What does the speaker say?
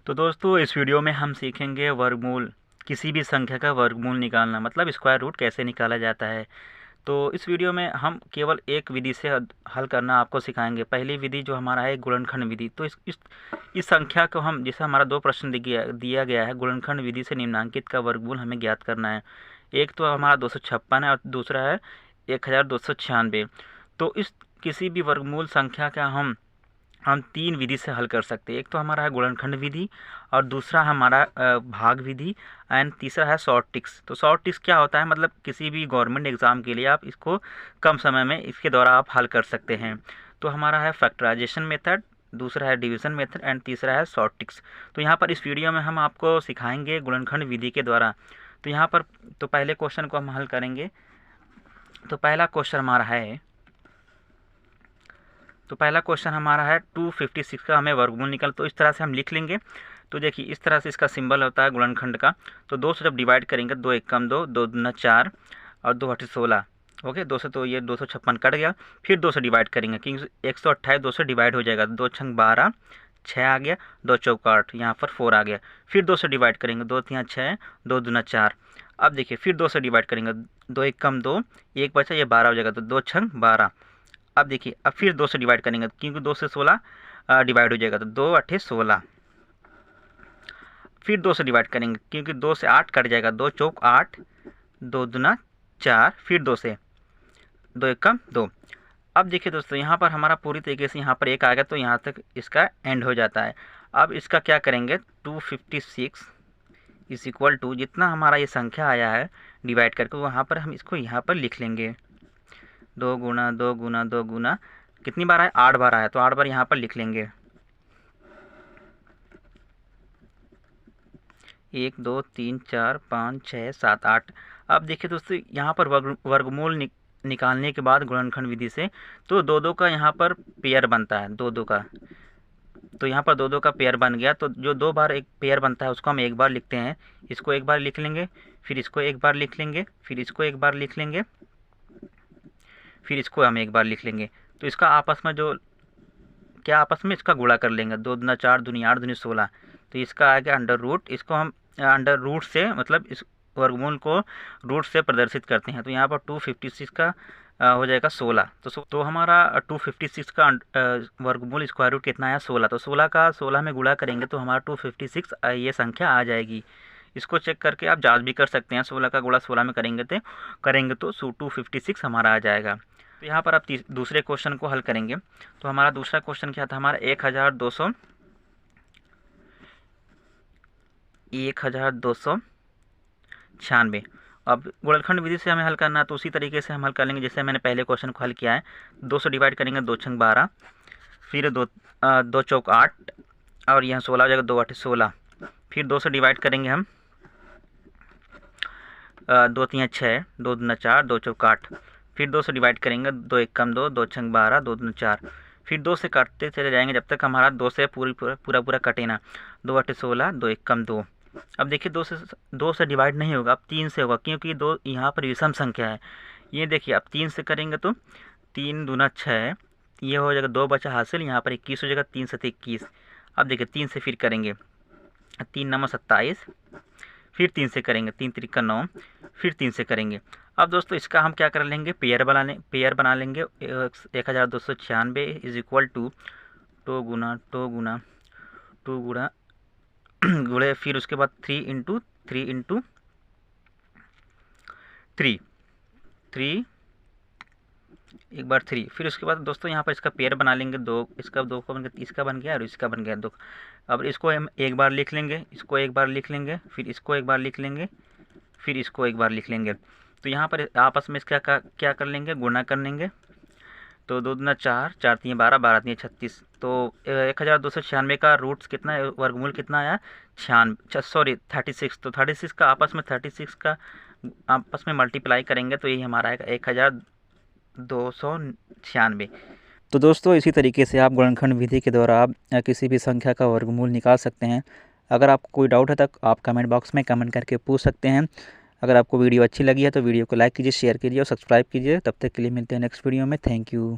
तो दोस्तों इस वीडियो में हम सीखेंगे वर्गमूल, किसी भी संख्या का वर्गमूल निकालना, मतलब स्क्वायर रूट कैसे निकाला जाता है। तो इस वीडियो में हम केवल एक विधि से हल करना आपको सिखाएंगे। पहली विधि जो हमारा है गुणनखंड विधि। तो इस संख्या को हम, जैसे हमारा दो प्रश्न दिया गया है, गुणनखंड विधि से निम्नांकित का वर्गमूल हमें ज्ञात करना है। एक तो हमारा 256 है और दूसरा है 1296। तो इस किसी भी वर्गमूल संख्या का हम तीन विधि से हल कर सकते हैं। एक तो हमारा है गुणनखंड विधि, और दूसरा हमारा भाग विधि, एंड तीसरा है शॉर्ट ट्रिक्स। तो शॉर्ट ट्रिक्स क्या होता है, मतलब किसी भी गवर्नमेंट एग्जाम के लिए आप इसको कम समय में इसके द्वारा आप हल कर सकते हैं। तो हमारा है फैक्टराइजेशन मेथड, दूसरा है डिवीज़न मेथड, एंड तीसरा है शॉर्ट ट्रिक्स। तो यहाँ पर इस वीडियो में हम आपको सिखाएंगे गुणनखंड विधि के द्वारा। तो यहाँ पर तो पहले क्वेश्चन को हम हल करेंगे। तो पहला क्वेश्चन हमारा है 256 का हमें वर्गमूल निकल। तो इस तरह से हम लिख लेंगे। तो देखिए इस तरह से इसका सिंबल होता है गुणनखंड का। तो 2 से जब डिवाइड करेंगे, 2 एकम 2, 2 दूना 4 और 2 8 16। ओके, 2 से तो ये 256 कट गया। फिर 2 से डिवाइड करेंगे क्योंकि 128 2 से डिवाइड हो जाएगा। 2 छंग 12, 6 आ गया, 2 चौक 8, यहाँ पर 4 आ गया। फिर 2 से डिवाइड करेंगे, 2 3 6, 2 दूना 4। अब देखिए फिर 2 से डिवाइड करेंगे, 2 एकम 2, 1 बचा, ये 12 हो जाएगा। तो 2 छंग 12। अब देखिए अब फिर 2 से डिवाइड करेंगे क्योंकि 2 से 16 डिवाइड हो जाएगा। तो 2 8 16। फिर 2 से डिवाइड करेंगे क्योंकि 2 से 8 कट जाएगा। 2 चौक 8, 2 दूना 4, फिर 2 से 2 एकम 2। अब देखिए दोस्तों यहाँ पर हमारा पूरी तरीके से यहाँ पर 1 आ गया, तो यहाँ तक इसका एंड हो जाता है। अब इसका क्या करेंगे, 256 इज इक्वल टू जितना हमारा ये संख्या आया है डिवाइड करके, वहाँ पर हम इसको यहाँ पर लिख लेंगे। 2 गुना 2 गुना 2 गुना कितनी बार आया, 8 बार आया। तो 8 बार यहाँ पर लिख लेंगे। 1 2 3 4 5 6 7 8। अब देखिए दोस्तों यहाँ पर वर्गमूल निकालने के बाद गुणनखंड विधि से तो 2 2 का यहाँ पर पेयर बनता है, 2 2 का। तो यहाँ पर 2 2 का पेयर बन गया। तो जो 2 बार एक पेयर बनता है उसको हम एक बार लिखते हैं। इसको एक बार लिख लेंगे, फिर इसको एक बार लिख लेंगे, फिर इसको एक बार लिख लेंगे, फिर इसको हम एक बार लिख लेंगे। तो इसका आपस में आपस में इसका गुणा कर लेंगे। 2 दूना 4, दूनी 8, दूनी 16। तो इसका आ गया अंडर रूट। इसको हम अंडर रूट से, मतलब इस वर्गमूल को रूट से प्रदर्शित करते हैं। तो यहाँ पर 256 का हो जाएगा 16। तो हमारा 256 का वर्गमूल स्क्वायर रूट कितना आया, 16। तो 16 का 16 में गुणा करेंगे तो हमारा 256 ये संख्या आ जाएगी। इसको चेक करके आप जांच भी कर सकते हैं। 16 का गुणा 16 में करेंगे तो 256 हमारा आ जाएगा। तो यहाँ पर आप दूसरे क्वेश्चन को हल करेंगे। तो हमारा दूसरा क्वेश्चन क्या था, हमारा 1296। अब गुणनखंड विधि से हमें हल करना है, तो उसी तरीके से हम हल कर लेंगे जैसे मैंने पहले क्वेश्चन को हल किया है। 2 से डिवाइड करेंगे, 2 छंग 12, फिर 2 चौक 8 और यहाँ 16 हो जाएगा। 2 8 16। फिर 2 से डिवाइड करेंगे हम, 2 3 6, 2 दूना 4, 2 चौक 8। फिर 2 से डिवाइड करेंगे, 2 एकम 2, 2 छंग 12, 2 दूना 4। फिर 2 से काटते चले जाएंगे जब तक हमारा 2 से पूरा कटे ना। 2 8 16, 2 एकम 2। अब देखिए 2 से डिवाइड नहीं होगा, अब 3 से होगा क्योंकि 2 यहाँ पर विषम संख्या है। ये देखिए अब 3 से करेंगे तो 3 दूना 6, ये हो जाएगा। 2 बचा हासिल, यहाँ पर 21 हो जाएगा। 3 से 21। अब देखिए 3 से फिर करेंगे, 3 9 27। फिर 3 से करेंगे, 3 3 9। फिर 3 से करेंगे। अब दोस्तों इसका हम क्या कर लेंगे, पेयर बना लेंगे। 1296 इज इक्वल टू 2 गुना 2 गुना 2 गुणा गुणे, फिर उसके बाद 3 इंटू 3 इंटू 3 3, एक बार 3। फिर उसके बाद दोस्तों यहाँ पर इसका पेयर बना लेंगे। 2 इसका 2 का बन गया, इसका बन गया और इसका बन गया 2। अब इसको हम एक बार लिख लेंगे, इसको एक बार लिख लेंगे, फिर इसको एक बार लिख लेंगे, फिर इसको एक बार लिख लेंगे। तो यहाँ पर आपस में इसका क्या कर लेंगे, गुणा कर लेंगे। तो 2 दूना 4, 4 3 12, 12 3 36। तो 1296 का रूट्स कितना है, वर्गमूल कितना आया, 36। तो 36 का आपस में मल्टीप्लाई करेंगे तो यही हमारा आएगा 1296। तो दोस्तों इसी तरीके से आप गुणनखंड विधि के द्वारा आप किसी भी संख्या का वर्गमूल निकाल सकते हैं। अगर आपको कोई डाउट है तो आप कमेंट बॉक्स में कमेंट करके पूछ सकते हैं। अगर आपको वीडियो अच्छी लगी है तो वीडियो को लाइक कीजिए, शेयर कीजिए और सब्सक्राइब कीजिए। तब तक के लिए मिलते हैं नेक्स्ट वीडियो में। Thank you.